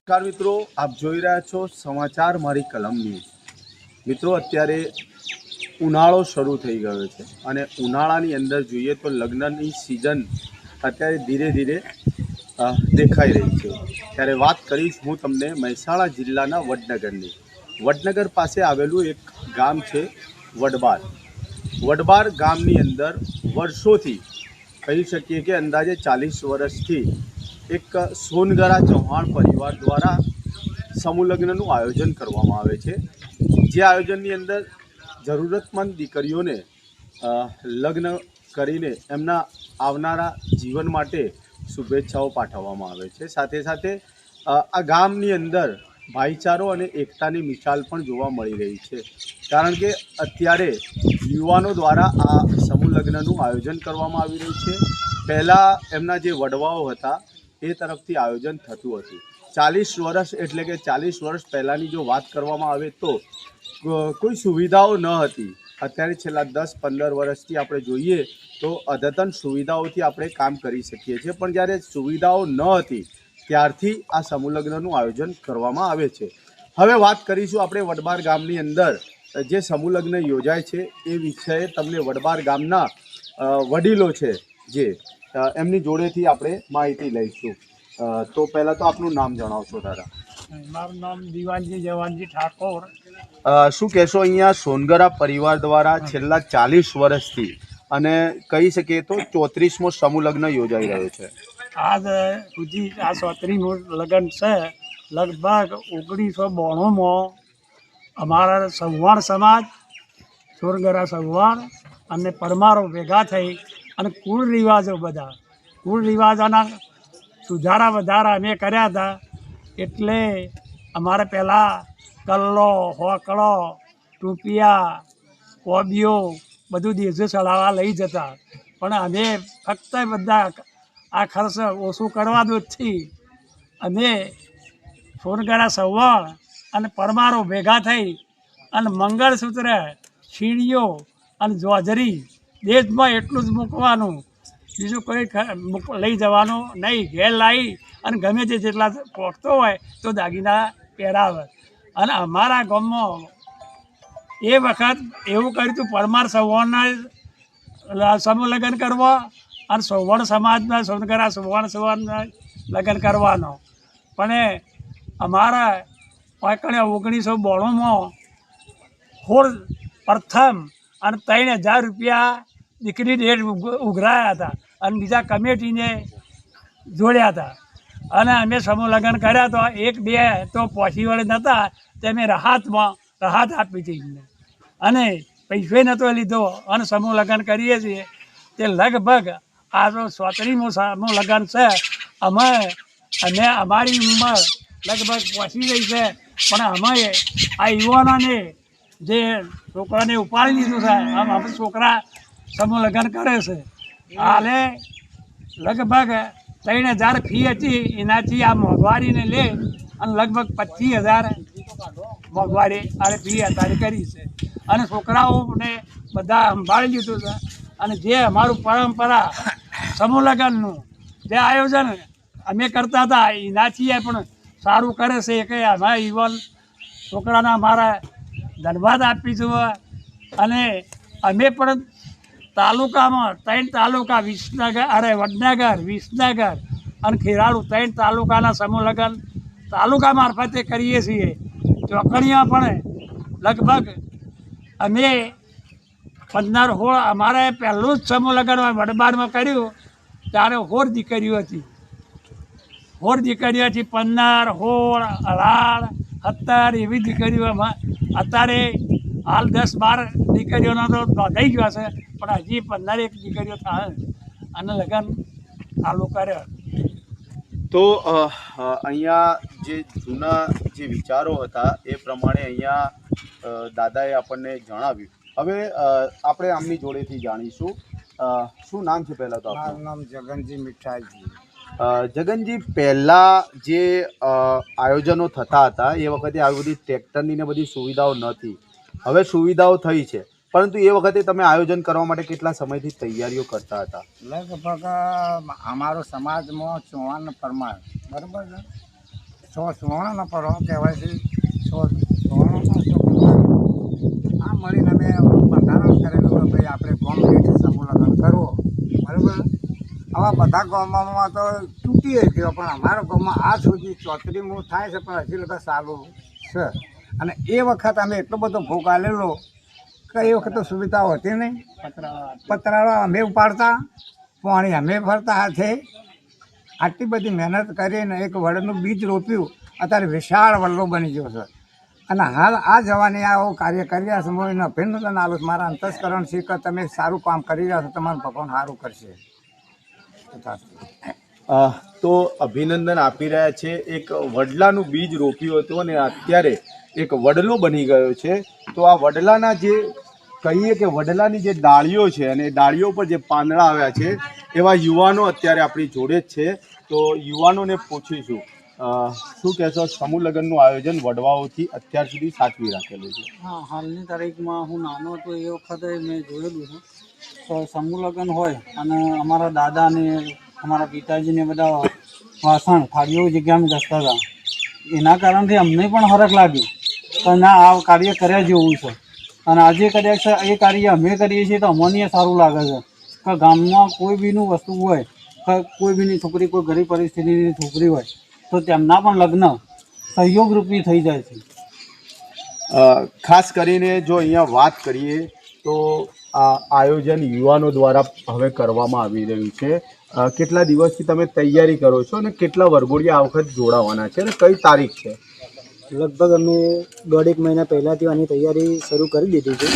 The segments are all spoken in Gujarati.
નમસ્કાર મિત્રો, આપ જોઈ રહ્યા છો સમાચાર મારી કલમ ન્યૂઝ। મિત્રો, અત્યારે ઉનાળો શરૂ થઈ ગયો છે અને ઉનાળાની અંદર જોઈએ તો લગ્નની સિઝન અત્યારે ધીરે ધીરે દેખાઈ રહી છે। ત્યારે વાત કરીશ હું તમને મહેસાણા જિલ્લાના વડનગરની। વડનગર પાસે આવેલું એક ગામ છે વડબાર। વડબાર ગામની અંદર વર્ષોથી કહી શકીએ કે અંદાજે 40 વર્ષથી એક સોનગરા ચૌહાણ પરિવાર દ્વારા સમૂહ લગ્નનું આયોજન કરવામાં આવે છે। જે આયોજનની અંદર જરૂરતમંદ દીકરીઓને લગ્ન કરીને એમના આવનારા જીવન માટે શુભેચ્છાઓ પાઠવવામાં આવે છે। સાથે સાથે આ ગામની અંદર ભાઈચારો અને એકતાની મિસાલ પણ જોવા મળી રહી છે, કારણ કે અત્યારે યુવાનો દ્વારા આ સમૂહ લગ્નનું આયોજન કરવામાં આવી રહ્યું છે। પહેલાં એમના જે વડવાઓ હતા એ તરફથી આયોજન થતું હતું। 40 વર્ષ એટલે કે 40 વર્ષ પહેલાંની જો વાત કરવામાં આવે તો કોઈ સુવિધાઓ ન હતી। અત્યારે છેલ્લા 10-15 વર્ષથી આપણે જોઈએ તો અદ્યતન સુવિધાઓથી આપણે કામ કરી શકીએ છીએ, પણ જ્યારે સુવિધાઓ ન હતી ત્યારથી આ સમૂહ લગ્નનું આયોજન કરવામાં આવે છે। હવે વાત કરીશું આપણે વડબાર ગામની અંદર જે સમૂહ લગ્ન યોજાય છે એ વિષયે। તમને વડબાર ગામના વડીલો છે જે એમની જોડેથી આપણે માહિતી લઈશું। તો પહેલાં તો આપનું નામ જણાવશો દાદા? મારું નામ દિવાનજી જવાનજી ઠાકોર। શું કહેશો, અહીંયા સોનગરા પરિવાર દ્વારા છેલ્લા 40 વર્ષથી અને કહી શકીએ તો 34મો સમૂહ લગ્ન યોજાઈ રહ્યો છે? આજ સુધી આ 34મું લગ્ન છે। લગભગ 1992માં અમારા સૌવાણ સમાજ, સોનગરા સૌવાણ અને પરમારો ભેગા થઈ અને કુળ રિવાજોના સુધારા વધારા અમે કર્યા હતા। એટલે અમારે પહેલાં કલ્લો, હોકળો, ટૂંપિયા, કોબીઓ બધું દેશે ચડાવવા લઈ જતા, પણ અમે ફક્ત બધા આ ખર્ચ ઓછું કરવાનું જ છીએ। અમે સોનગરા સૌવાણ અને પરમારો ભેગા થઈ અને મંગળસૂત્ર, સીડીઓ અને જોજરી દેશમાં એટલું જ મૂકવાનું, બીજું કોઈ લઈ જવાનું નહીં। ઘેર લાવી અને ગમે તે જેટલા પહોંચતો હોય તો દાગીના પહેરાવે। અને અમારા ગામમાં એ વખત એવું કર્યું હતું, પરમાર સૌવાણના સમૂહ લગ્ન કરવો અને સૌવર્ણ સમાજના સોનગરા સૌવાણના લગ્ન કરવાનો। પણ અમારા 1992માં હોળ પ્રથમ અને 3000 રૂપિયા દીકરી રેટ ઉઘરાયા હતા અને બીજા કમિટીને જોડ્યા હતા અને અમે સમૂહ લગ્ન કર્યા તો 1-2 તો પહોંચી વળે નહોતા, તે અમે રાહત આપી હતી એમને અને પૈસો નહોતો લીધો અને સમૂહ લગ્ન કરીએ છીએ। તે લગભગ આ તો 34મું સમૂહ લગ્ન છે। અમે અમારી ઉંમર લગભગ પહોંચી ગઈ છે, પણ અમે આ યુવાનોને જે છોકરાને ઉપાડી લીધું છે, આમ આપણે છોકરા સમૂહ લગ્ન કરે છે। હાલે લગભગ 3000 ફી હતી, એનાથી આ મોંઘવારીને લે અને લગભગ 25000 મોંઘવારી અને ફી અત્યારે કરી છે અને છોકરાઓને બધા સંભાળી લીધું છે। અને જે અમારું પરંપરા સમૂહ લગ્નનું જે આયોજન અમે કરતા હતા એનાથી પણ સારું કરે છે કે અમારા યુવાન છોકરાના અમારા ધન્યવાદ આપીશું। અને અમે પણ તાલુકામાં 3 તાલુકા વડનગર, વિસનગર અને ખેરાળુ 3 તાલુકાના સમૂહ લગ્ન તાલુકા મારફતે કરીએ છીએ। ચોકડીયા પણ લગભગ અમે 15-16 અમારે પહેલું જ સમૂહ લગ્ન વડબારમાં કર્યું ત્યારે 16 દીકરીઓ હતી। 16 દીકરીઓથી 15, 16, 18, 17 એવી દીકરીઓ અત્યારે હાલ 10-12 દીકરીઓનો તો નોંધાઈ ગયો છે, પણ હજી 15-1 દીકરીઓ થાય અને લગ્ન ચાલુ કર્યો। તો અહીંયા જે જૂના જે વિચારો હતા એ પ્રમાણે અહીંયા દાદાએ આપણને જણાવ્યું। હવે આપણે આમની જોડેથી જાણીશું। શું નામ છે પહેલાં તો? મારું નામ જગનજી મીઠાઈજી। જગનજી, પહેલાં જે આયોજનો થતા હતા એ વખતે આવી બધી ટ્રેક્ટરની ને બધી સુવિધાઓ નહોતી, હવે સુવિધાઓ થઈ છે, પરંતુ એ વખતે તમે આયોજન કરવા માટે કેટલા સમયથી તૈયારીઓ કરતા હતા? લગભગ અમારો સમાજમાં 54 પરમાર બરાબર છે, સુવર્ણનો પરો કહેવાય છે. 100 સુવર્ણનો આ મળીને અમે બંધારણ કરેલું કે ભાઈ આપણે ગામ બેઠી સમૂહ લગ્ન કરવો, બરાબર. આવા બધા ગામોમાં તો તૂટી ગયો, પણ અમારા ગામમાં આ સુધી 34મું થાય છે, પણ હજી લગા ચાલુ છે. અને એ વખત અમે એટલો બધો ભોગ આલેલો કે એ વખત તો સુવિધાઓ હતી નહીં. પતરાળા અમે ઉપાડતા, પાણી અમે ભરતા હાથે. આટલી બધી મહેનત કરીને એક વડનું બીજ રોપ્યું, અત્યારે વિશાળ વલ્લો બની ગયો છે. અને હાલ આ જવાની આવો કાર્ય કરી રહ્યા છે. હું એને અભિનંદન આલું છું. મારા અંતસ્કરણ છે કે તમે સારું કામ કરી રહ્યા છો, તમારું ભગવાન સારું કરશે. તો અભિનંદન આપી રહ્યા છે. એક વડલાનું બીજ રોપ્યું હતું અને અત્યારે એક વડલો બની ગયો છે. તો આ વડલાના જે કહીએ કે વડલાની જે ડાળીઓ છે અને ડાળીઓ પર જે પાંદડા આવ્યા છે, એવા યુવાનો અત્યારે આપણી જોડે જ છે. તો યુવાનોને પૂછીશું, શું કહેશો, સમૂહ લગ્નનું આયોજન વડવાઓથી અત્યાર સુધી સાચવી રાખેલું છે? હા, હાલની તારીખમાં હું નાનો હતો એ વખતે મેં જોયેલું છે તો સમૂહ લગ્ન હોય અને અમારા દાદાને અમારા પિતાજીને બધા વાસણ થાળીઓ જગ્યામાં ઘસતા હતા. એના કારણથી અમને પણ હરખ લાગ્યો કે ના, આ કાર્ય કર્યા જેવું છે. અને આજે કદાચ એ કાર્ય અમે કરીએ છીએ તો અમને સારું લાગે છે કે ગામમાં કોઈ બીનું વસ્તુ હોય, કે કોઈ બીની છોકરી, કોઈ ગરીબ પરિસ્થિતિની છોકરી હોય તો તેમના પણ લગ્ન સહયોગરૂપી થઈ જાય છે. ખાસ કરીને જો અહીંયા વાત કરીએ તો આ આયોજન યુવાનો દ્વારા હવે કરવામાં આવી રહ્યું છે. કેટલા દિવસથી તમે તૈયારી કરો છો અને કેટલા વરઘોડિયા આ વખત જોડાવાના છે અને કઈ તારીખ છે? લગભગ અમે 1.5 મહિના પહેલાંથી આની તૈયારી શરૂ કરી દીધી છે.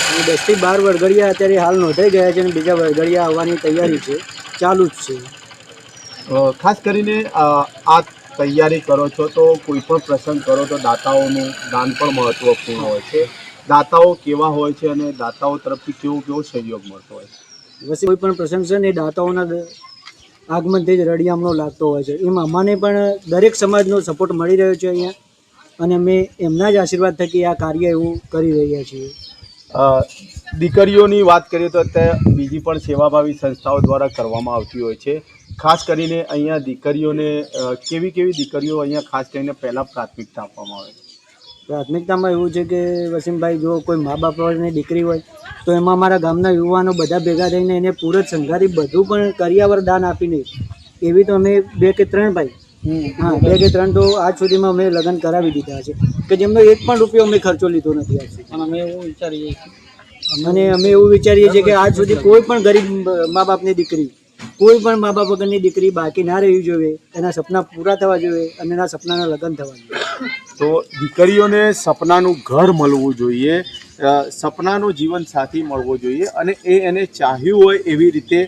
અને 10 થી 12 વરઘડિયા અત્યારે હાલ નોંધાઈ ગયા છે અને બીજા વરઘડિયા આવવાની તૈયારી છે, ચાલુ જ છે. ખાસ કરીને આ તૈયારી કરો છો તો કોઈ પણ પ્રસંગ કરો તો દાતાઓનું દાન પણ મહત્વપૂર્ણ હોય છે. દાતાઓ કેવા હોય છે અને દાતાઓ તરફથી કેવો સહયોગ મળતો હોય છે? બસ કોઈ પણ પ્રસંગ છે ને એ દાતાઓના આગમનથી જ રળિયામણો લાગતો હોય છે. એમાં અમને પણ દરેક સમાજનો સપોર્ટ મળી રહ્યો છે અહીંયા, અને અમે એમના જ આશીર્વાદ થકી આ કાર્ય એવું કરી રહ્યા છીએ. દીકરીઓની વાત કરીએ તો અત્યારે બીજી પણ સેવાભાવી સંસ્થાઓ દ્વારા કરવામાં આવતી હોય છે. ખાસ કરીને અહીંયા દીકરીઓને કેવી દીકરીઓ અહીંયા ખાસ કરીને પહેલાં પ્રાથમિકતા આપવામાં આવે છે? પ્રાથમિકતામાં એવું છે કે વસીમભાઈ, જો કોઈ મા બાપની દીકરી હોય તો એમાં અમારા ગામના યુવાનો બધા ભેગા થઈને એને પૂરત સંઘારી બધું પણ કરિયાવર દાન આપીને, એવી તો અમે 2 કે 3 ભાઈ, હા 2 કે 3 તો આજ સુધીમાં અમે લગ્ન કરાવી દીધા છે કે જેમનો 1 પણ રૂપિયો અમે ખર્ચો લીધો નથી આજ સુધી. અને અમે એવું વિચારીએ છીએ કે આજ સુધી કોઈ પણ ગરીબ મા બાપની દીકરી, કોઈ પણ મા બાપ વગરની દીકરી બાકી ના રહેવી જોઈએ, એના સપના પૂરા થવા જોઈએ અને એના સપનાના લગ્ન થવા જોઈએ. તો દીકરીઓને સપનાનું ઘર મળવું જોઈએ, સપનાનો જીવન સાથી મળવો જોઈએ અને એને ચાહ્યું હોય એવી રીતે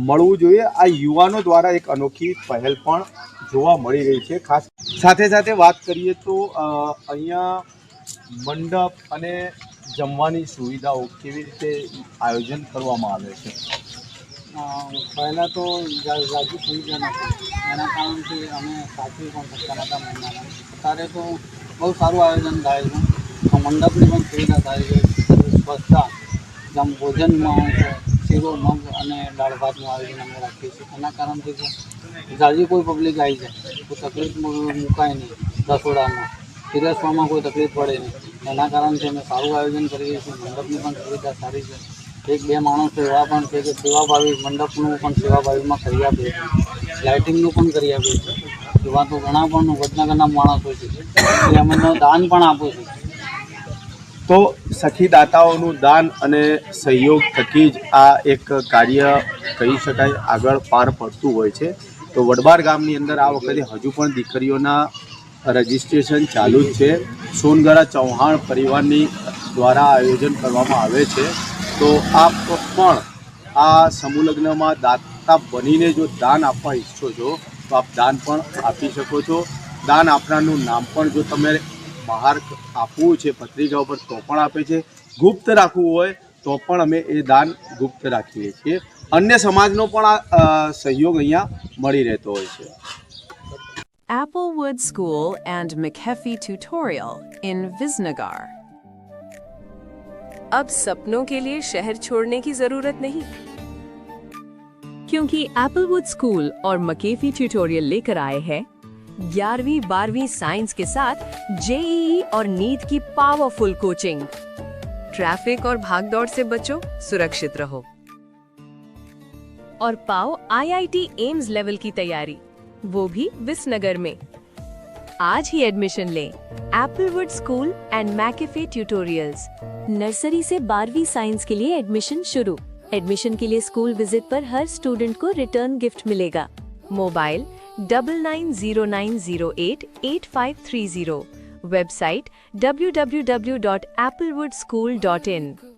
મળવું જોઈએ. આ યુવાનો દ્વારા એક અનોખી પહેલ પણ જોવા મળી રહી છે. ખાસ સાથે વાત કરીએ તો અહીંયા મંડપ અને જમવાની સુવિધાઓ કેવી રીતે આયોજન કરવામાં આવે છે? પહેલાં તો જાજી સુવિધા નથી, એના કારણથી અમે સાચવી પણ શકતા નહોતા મહિનાના. અત્યારે તો બહુ સારું આયોજન થાય છે. મંડપની પણ સુવિધા થાય છે, સ્વચ્છતા, જેમ ભોજનમાં શીરો, મગ અને દાળ ભાતનું આયોજન અમે રાખીએ છીએ. એના કારણથી જાજી કોઈ પબ્લિક આવી જાય તો તકલીફ મુકાય નહીં, રસોડામાં પીરસવામાં કોઈ તકલીફ પડે નહીં. એના કારણથી અમે સારું આયોજન કરીએ છીએ. મંડપની પણ સુવિધા સારી છે. 1-2 માણસો એવા પણ છે કે સેવાભાવી મંડપનું પણ સેવાભાવીમાં કરી આપે છે, લાઇટિંગનું પણ કરી આપે છે. એવા તો ઘણા પણ વડનગરના માણસો છે જે અમને દાન પણ આપે છે. તો સખી દાતાઓનું દાન અને સહયોગ થકી જ આ એક કાર્ય કહી શકાય આગળ પાર પડતું હોય છે. તો વડબાર ગામની અંદર આ વખતે હજુ પણ દીકરીઓના રજિસ્ટ્રેશન ચાલુ જ છે. સોનગરા ચૌહાણ પરિવારની દ્વારા આયોજન કરવામાં આવે છે. તો આપ પણ આ સમૂહ લગ્નમાં દાતા બનીને જો દાન આપવા ઈચ્છો છો તો આપ દાન પણ આપી શકો છો. દાન આપનારનું નામ પણ જો તમે બહાર આપવું છે પત્રિકા ઉપર તો પણ આપે છે, ગુપ્ત રાખવું હોય તો પણ અમે એ દાન ગુપ્ત રાખીએ છીએ. અન્ય સમાજનો પણ આ સહયોગ અહીંયા મળી રહેતો હોય છે. Applewood School and McHeffy Tutorial in Visnagar. अब सपनों के लिए शहर छोड़ने की जरूरत नहीं, क्योंकि एप्पलवुड स्कूल और मकेफी ट्यूटोरियल लेकर आए हैं 11वीं 12वीं साइंस के साथ जेईई और नीट की पावरफुल कोचिंग। ट्रैफिक और भागदौड़ से बचो, सुरक्षित रहो और पाओ आईआईटी एम्स लेवल की तैयारी, वो भी विसनगर में। आज ही एडमिशन लें Applewood school and McAfee tutorials. Nursery से 12वीं साइंस के लिए एडमिशन शुरू। एडमिशन के लिए स्कूल विजिट पर हर स्टूडेंट को रिटर्न गिफ्ट मिलेगा। मोबाइल 9909088530। Website www.applewoodschool.in।